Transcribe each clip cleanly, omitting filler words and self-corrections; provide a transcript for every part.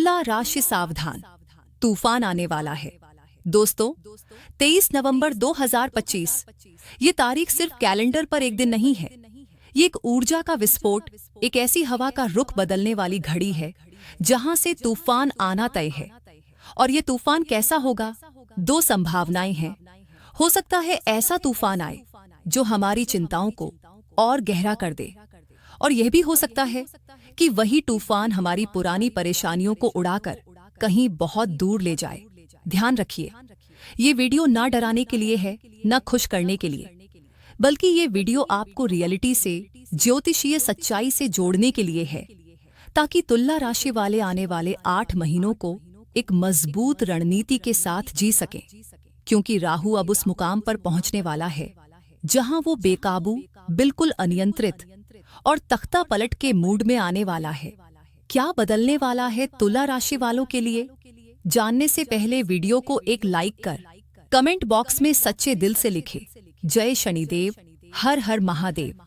तुला राशि सावधान, तूफान आने वाला है। दोस्तों, 23 नवंबर 2025 ये तारीख सिर्फ कैलेंडर पर एक दिन नहीं है। ये एक ऊर्जा का विस्फोट, एक ऐसी हवा का रुख बदलने वाली घड़ी है जहां से तूफान आना तय है। और ये तूफान कैसा होगा? दो संभावनाएं हैं। हो सकता है ऐसा तूफान आए जो हमारी चिंताओं को और गहरा कर दे, और यह भी हो सकता है कि वही तूफान हमारी पुरानी परेशानियों को उड़ाकर कहीं बहुत दूर ले जाए। ध्यान रखिए, ये वीडियो ना डराने के लिए है, न खुश करने के लिए, बल्कि ये वीडियो आपको रियलिटी से, ज्योतिषीय सच्चाई से जोड़ने के लिए है, ताकि तुला राशि वाले आने वाले 8 महीनों को एक मजबूत रणनीति के साथ जी सकें। क्योंकि राहु अब उस मुकाम पर पहुंचने वाला है जहां वो बेकाबू, बिल्कुल अनियंत्रित और तख्ता पलट के मूड में आने वाला है। क्या बदलने वाला है तुला राशि वालों के लिए? जानने से पहले वीडियो को एक लाइक कर कमेंट बॉक्स में सच्चे दिल से लिखे, जय शनिदेव, हर हर महादेव।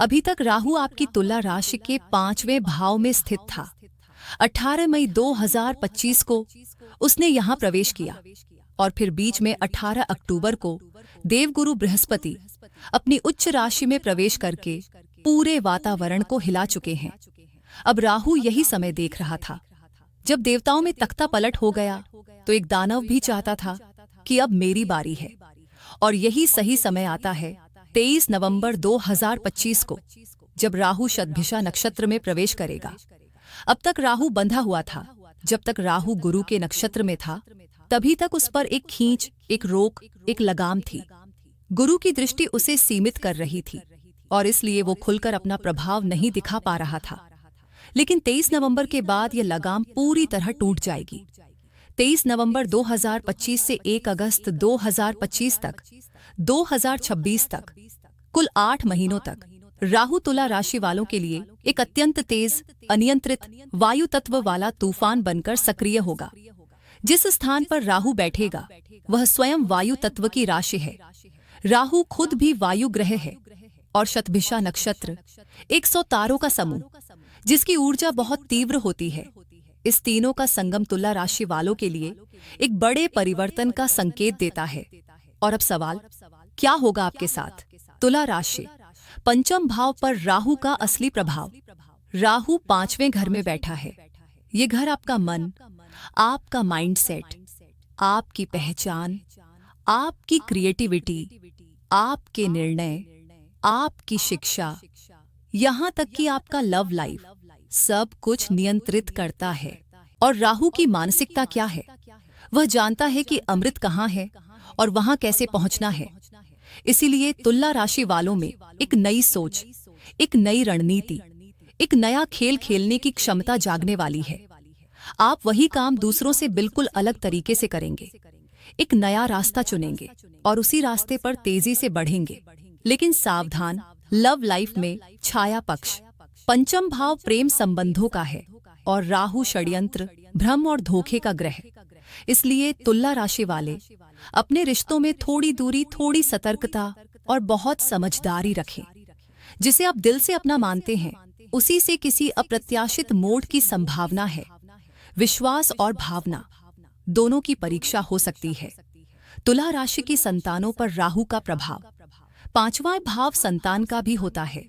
अभी तक राहु आपकी तुला राशि के 5वें भाव में स्थित था। 18 मई 2025 को उसने यहां प्रवेश किया, और फिर बीच में 18 अक्टूबर को देवगुरु बृहस्पति अपनी उच्च राशि में प्रवेश करके पूरे वातावरण को हिला चुके हैं। अब राहु यही समय देख रहा था जब देवताओं में तख्ता पलट हो गया, तो एक दानव भी चाहता था कि अब मेरी बारी है। और यही सही समय आता है 23 नवंबर 2025 को, जब राहु शतभिषा नक्षत्र में प्रवेश करेगा। अब तक राहु बंधा हुआ था। जब तक राहु गुरु के नक्षत्र में था, तभी तक उस पर एक खींच, एक रोक, एक लगाम थी। गुरु की दृष्टि उसे सीमित कर रही थी, और इसलिए वो खुलकर अपना प्रभाव नहीं दिखा पा रहा था। लेकिन 23 नवंबर के बाद यह लगाम पूरी तरह टूट जाएगी। 23 नवंबर 2025 से 1 अगस्त 2025 तक, 2026 तक, कुल 8 महीनों तक राहु तुला राशि वालों के लिए एक अत्यंत तेज, अनियंत्रित वायु तत्व वाला तूफान बनकर सक्रिय होगा। जिस स्थान पर राहु बैठेगा वह स्वयं वायु तत्व की राशि है। राहु खुद भी वायु ग्रह है, और शतभिषा नक्षत्र 100 तारों का समूह, जिसकी ऊर्जा बहुत तीव्र होती है। इस तीनों का संगम तुला राशि वालों के लिए एक बड़े परिवर्तन का संकेत देता है। और अब सवाल, क्या होगा आपके साथ? तुला राशि, पंचम भाव पर राहु का असली प्रभाव। राहु 5वें घर में बैठा है। ये घर आपका मन, आपका माइंडसेट, आपकी पहचान, आपकी क्रिएटिविटी, आपके निर्णय, आपकी शिक्षा, यहां तक कि आपका लव लाइफ, सब कुछ नियंत्रित करता है। और राहु की मानसिकता क्या है? वह जानता है कि अमृत कहां है और वहां कैसे पहुंचना है। इसीलिए तुला राशि वालों में एक नई सोच, एक नई रणनीति, एक नया खेल खेलने की क्षमता जागने वाली है। आप वही काम दूसरों से बिल्कुल अलग तरीके से करेंगे, एक नया रास्ता चुनेंगे और उसी रास्ते पर तेजी से बढ़ेंगे। लेकिन सावधान, लव लाइफ में छाया पक्ष, पंचम भाव प्रेम संबंधों का है, और राहु षड्यंत्र, भ्रम और धोखे का ग्रह। इसलिए तुला राशि वाले अपने रिश्तों में थोड़ी दूरी, थोड़ी सतर्कता और बहुत समझदारी रखें। जिसे आप दिल से अपना मानते हैं, उसी से किसी अप्रत्याशित मोड़ की संभावना है। विश्वास और भावना दोनों की परीक्षा हो सकती है। तुला राशि की संतानों पर राहु का प्रभाव 5वां भाव संतान का भी होता है।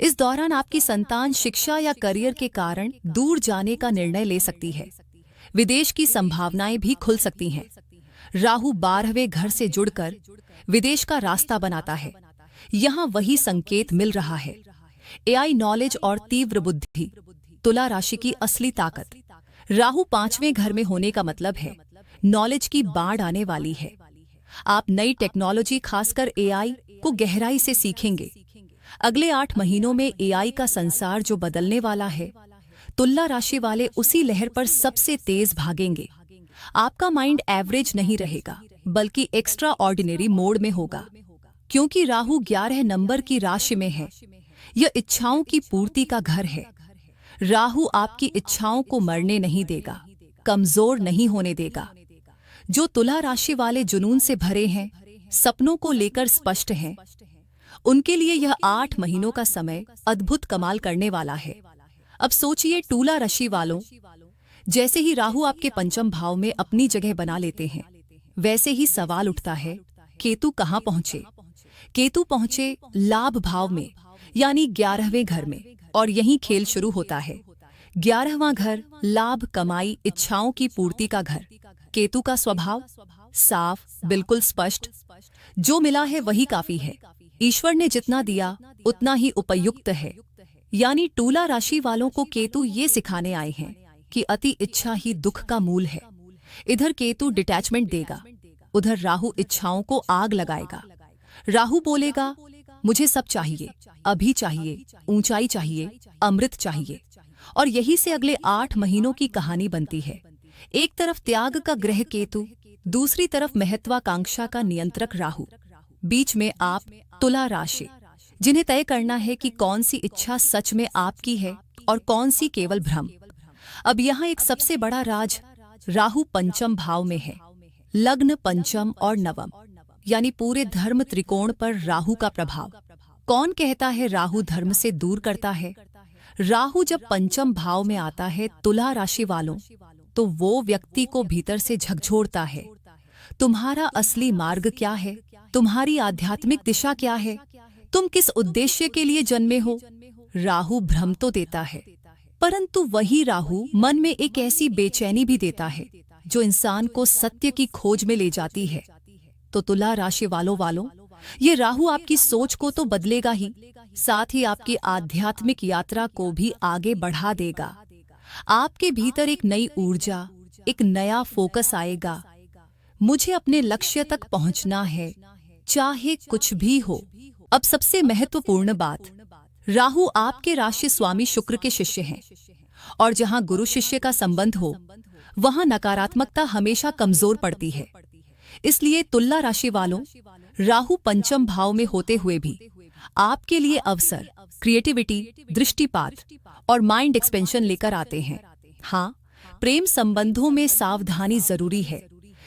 इस दौरान आपकी संतान शिक्षा या करियर के कारण दूर जाने का निर्णय ले सकती है। विदेश की संभावनाएं भी खुल सकती हैं। राहु 12वें घर से जुड़कर विदेश का रास्ता बनाता है। यहाँ वही संकेत मिल रहा है। एआई नॉलेज और तीव्र बुद्धि, तुला राशि की असली ताकत। राहु 5वें घर में होने का मतलब है नॉलेज की बाढ़ आने वाली है। आप नई टेक्नोलॉजी, खासकर एआई को गहराई से सीखेंगे। अगले 8 महीनों में एआई का संसार जो बदलने वाला है, तुला राशि वाले उसी लहर पर सबसे तेज भागेंगे। आपका माइंड एवरेज नहीं रहेगा, बल्कि एक्स्ट्रा ऑर्डिनरी मोड में होगा। क्योंकि राहु 11 नंबर की राशि में है, यह इच्छाओं की पूर्ति का घर है। राहु आपकी इच्छाओं को मरने नहीं देगा, कमजोर नहीं होने देगा। जो तुला राशि वाले जुनून से भरे हैं, सपनों को लेकर स्पष्ट हैं, उनके लिए यह 8 महीनों का समय अद्भुत कमाल करने वाला है। अब सोचिए तुला राशि वालों, जैसे ही राहु आपके पंचम भाव में अपनी जगह बना लेते हैं, वैसे ही सवाल उठता है, केतु कहाँ पहुंचे? केतु पहुंचे लाभ भाव में, यानी 11वें घर में, और यहीं खेल शुरू होता है। 11वां घर लाभ, कमाई, इच्छाओं की पूर्ति का घर। केतु का स्वभाव साफ, बिल्कुल स्पष्ट, जो मिला है वही काफी है। ईश्वर ने जितना दिया उतना ही उपयुक्त है। यानी तुला राशि वालों को केतु ये सिखाने आए हैं कि अति इच्छा ही दुख का मूल है। इधर केतु डिटैचमेंट देगा, उधर राहु इच्छाओं को आग लगाएगा। राहु बोलेगा, मुझे सब चाहिए, अभी चाहिए, ऊंचाई चाहिए, अमृत चाहिए। और यही से अगले 8 महीनों की कहानी बनती है। एक तरफ त्याग का ग्रह केतु, दूसरी तरफ महत्वाकांक्षा का नियंत्रक राहु, बीच में आप तुला राशि, जिन्हें तय करना है कि कौन सी इच्छा सच में आपकी है और कौन सी केवल भ्रम। अब यहाँ एक सबसे बड़ा राज, राहु पंचम भाव में है। लग्न, पंचम और नवम, यानी पूरे धर्म त्रिकोण पर राहु का प्रभाव। कौन कहता है राहु धर्म से दूर करता है? राहु जब पंचम भाव में आता है तुला राशि वालों, तो वो व्यक्ति को भीतर से झकझोरता है। तुम्हारा असली मार्ग क्या है? तुम्हारी आध्यात्मिक दिशा क्या है? तुम किस उद्देश्य के लिए जन्मे हो? राहु भ्रम तो देता है, परंतु वही राहु मन में एक ऐसी बेचैनी भी देता है जो इंसान को सत्य की खोज में ले जाती है। तो तुला राशि वालों, ये राहु आपकी सोच को तो बदलेगा ही, साथ ही आपकी आध्यात्मिक यात्रा को भी आगे बढ़ा देगा। आपके भीतर एक नई ऊर्जा, एक नया फोकस आएगा। मुझे अपने लक्ष्य तक पहुंचना है, चाहे कुछ भी हो। अब सबसे महत्वपूर्ण बात, राहु आपके राशि स्वामी शुक्र के शिष्य हैं, और जहां गुरु शिष्य का संबंध हो, वहां नकारात्मकता हमेशा कमजोर पड़ती है। इसलिए तुला राशि वालों, राहु पंचम भाव में होते हुए भी आपके लिए अवसर, क्रिएटिविटी, दृष्टिपात और माइंड एक्सपेंशन लेकर आते हैं। हाँ, प्रेम संबंधों में सावधानी जरूरी है।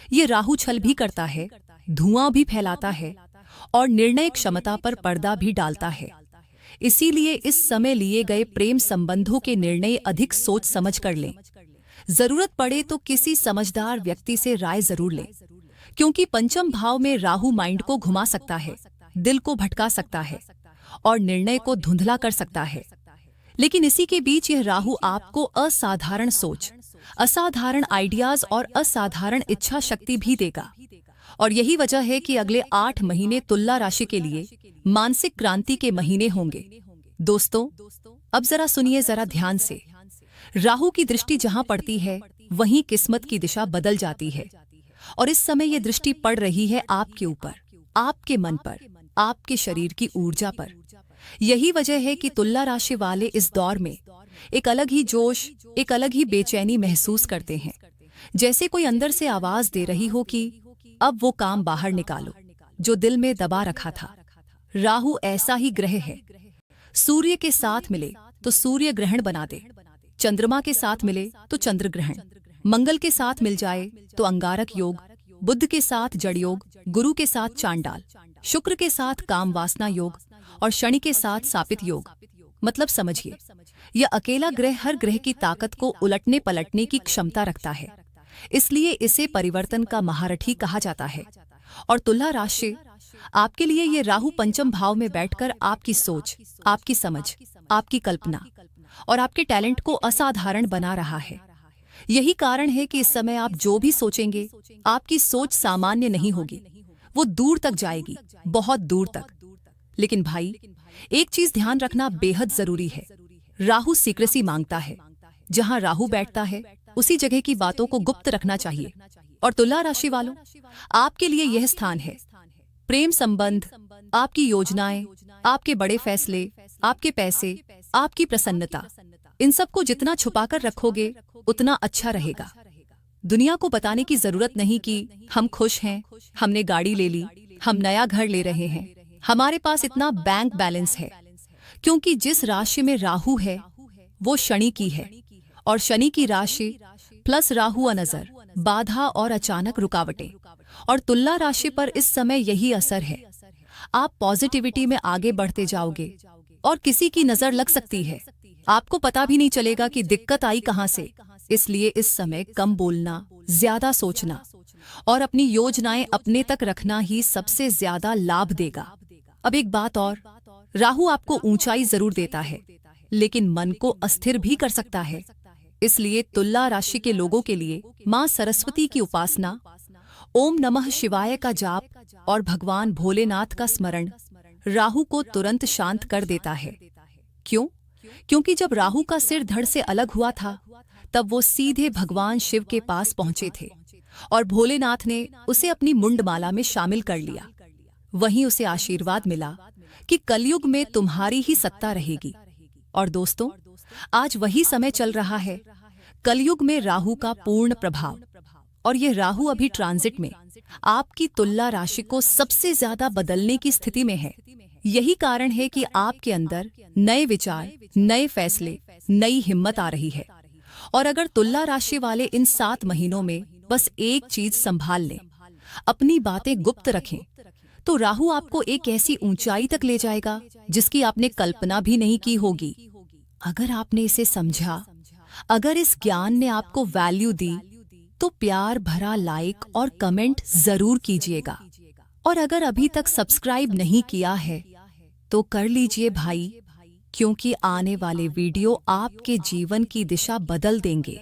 ये राहु छल भी करता है, धुआं भी फैलाता है और निर्णय क्षमता पर पर्दा भी डालता है। इसीलिए इस समय लिए गए प्रेम संबंधों के निर्णय अधिक सोच समझ कर लें। जरूरत पड़े तो किसी समझदार व्यक्ति से राय जरूर लें, क्योंकि पंचम भाव में राहु माइंड को घुमा सकता है, दिल को भटका सकता है और निर्णय को धुंधला कर सकता है। लेकिन इसी के बीच यह राहु आपको असाधारण सोच, असाधारण आइडियाज और असाधारण इच्छा शक्ति भी देगा। और यही वजह है कि अगले 8 महीने तुला राशि के लिए मानसिक क्रांति के महीने होंगे। दोस्तों, अब जरा सुनिए जरा ध्यान से। राहु की दृष्टि जहां पड़ती है, वहीं किस्मत की दिशा बदल जाती है। और इस समय यह दृष्टि पड़ रही है आपके ऊपर, आपके मन पर, आपके शरीर की ऊर्जा पर। यही वजह है कि तुला राशि वाले इस दौर में एक अलग ही जोश, एक अलग ही बेचैनी महसूस करते हैं। जैसे कोई अंदर से आवाज दे रही हो कि अब वो काम बाहर निकालो जो दिल में दबा रखा था। राहु ऐसा ही ग्रह है। सूर्य के साथ मिले तो सूर्य ग्रहण बना दे, चंद्रमा के साथ मिले तो चंद्र ग्रहण, मंगल के साथ मिल जाए तो अंगारक योग, बुध के साथ जड़ योग, गुरु के साथ चांडाल, शुक्र के साथ काम वासना योग और शनि के साथ सापित योग। मतलब समझिए, यह अकेला ग्रह हर ग्रह की ताकत को उलटने पलटने की क्षमता रखता है। इसलिए इसे परिवर्तन का महारथी कहा जाता है। और तुला राशि आपके लिए ये राहु पंचम भाव में बैठकर आपकी सोच, आपकी समझ, आपकी कल्पना और आपके टैलेंट को असाधारण बना रहा है। यही कारण है कि इस समय आप जो भी सोचेंगे, आपकी सोच सामान्य नहीं होगी, वो दूर तक जाएगी, बहुत दूर तक। लेकिन भाई, एक चीज ध्यान रखना बेहद जरूरी है। राहु सीक्रेसी मांगता है। जहां राहु बैठता है, उसी जगह की बातों को गुप्त रखना चाहिए। और तुला राशि वालों, आपके लिए यह स्थान है। प्रेम संबंध, आपकी योजनाएं, आपके बड़े फैसले, आपके पैसे, आपकी प्रसन्नता, इन सब को जितना छुपाकर रखोगे उतना अच्छा रहेगा। दुनिया को बताने की जरूरत नहीं कि हम खुश हैं, हमने गाड़ी ले ली, हम नया घर ले रहे हैं, हमारे पास इतना बैंक बैलेंस है। क्योंकि जिस राशि में राहु है वो शनि की है, और शनि की राशि प्लस राहु अनजर, बाधा और अचानक रुकावटें। और तुला राशि पर इस समय यही असर है। आप पॉजिटिविटी में आगे बढ़ते जाओगे और किसी की नजर लग सकती है, आपको पता भी नहीं चलेगा कि दिक्कत आई कहां से। इसलिए इस समय कम बोलना, ज्यादा सोचना और अपनी योजनाएं अपने तक रखना ही सबसे ज्यादा लाभ देगा। अब एक बात और, राहु आपको ऊंचाई जरूर देता है, लेकिन मन को अस्थिर भी कर सकता है। इसलिए तुला राशि के लोगों के लिए मां सरस्वती की उपासना, ओम नमः शिवाय का जाप और भगवान भोलेनाथ का स्मरण राहु को तुरंत शांत कर देता है। क्यों? क्योंकि जब राहु का सिर धड़ से अलग हुआ था, तब वो सीधे भगवान शिव के पास पहुंचे थे और भोलेनाथ ने उसे अपनी मुंडमाला में शामिल कर लिया। वहीं उसे आशीर्वाद मिला कि कलयुग में तुम्हारी ही सत्ता रहेगी। और दोस्तों, आज वही समय चल रहा है, कलयुग में राहु का पूर्ण प्रभाव। और यह राहु अभी ट्रांजिट में आपकी तुला राशि को सबसे ज्यादा बदलने की स्थिति में है। यही कारण है कि आपके अंदर नए विचार, नए फैसले, नई हिम्मत आ रही है। और अगर तुला राशि वाले इन 7 महीनों में बस एक चीज संभाल लें, अपनी बातें गुप्त रखें, तो राहु आपको एक ऐसी ऊंचाई तक ले जाएगा जिसकी आपने कल्पना भी नहीं की होगी। अगर आपने इसे समझा, अगर इस ज्ञान ने आपको वैल्यू दी, तो प्यार भरा लाइक और कमेंट जरूर कीजिएगा। और अगर अभी तक सब्सक्राइब नहीं किया है तो कर लीजिए भाई, क्योंकि आने वाले वीडियो आपके जीवन की दिशा बदल देंगे।